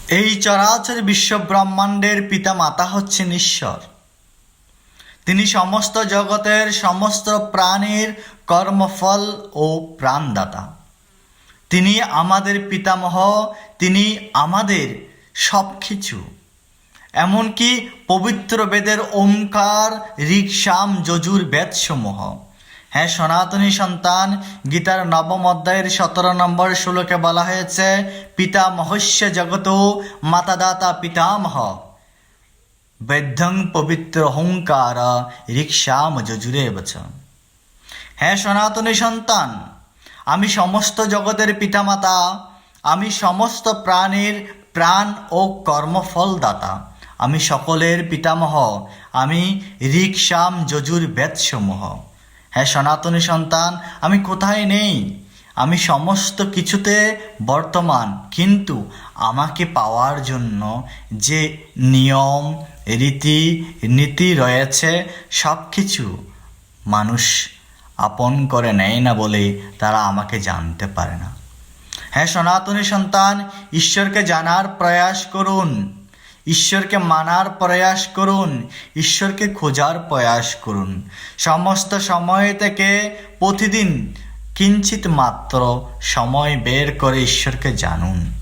এই চরাচর বিশ্ব ব্রহ্মাণ্ডের পিতা মাতা হচ্ছেন ঈশ্বর। তিনি সমস্ত জগতের সমস্ত প্রাণীর কর্মফল ও প্রাণদাতা। তিনি আমাদের পিতামহ, তিনি আমাদের সব কিছু। এমনকি পবিত্র বেদের ওঙ্কার, ঋক, সাম, যজুর বেদসমূহ। হ্যাঁ সনাতনী সন্তান, গীতার 9ম অধ্যায়ের 17 নম্বর শ্লোকে বলা হয়েছে, পিতামহস্য জগত মাতাদাতা পিতামহ বেদ্যং পবিত্র হংকার ঋক, সাম, যজুরে বচ। হ্যাঁ সনাতনী সন্তান, আমি সমস্ত জগতের পিতামাতা, আমি সমস্ত প্রাণীর প্রাণ ও কর্মফল দাতা, আমি সকলের পিতামহ, আমি ঋক, সাম, যজুর বেদসমূহ। হ্যাঁ সনাতনী সন্তান, আমি কোথায় নেই, আমি সমস্ত কিছুতে বর্তমান, কিন্তু আমাকে পাওয়ার জন্য যে নিয়ম, রীতি, নীতি রয়েছে সব কিছু মানুষ আপন করে নেয় না বলে তারা আমাকে জানতে পারে না। হ্যাঁ সনাতনী সন্তান, ঈশ্বরকে জানার প্রয়াস করুন, ঈশ্বরকে মানার প্রয়াস করুন, ঈশ্বরকে খোঁজার প্রয়াস করুন। সমস্ত সময় থেকে প্রতিদিন কিঞ্চিত মাত্র সময় বের করে ঈশ্বরকে জানুন।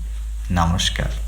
নমস্কার।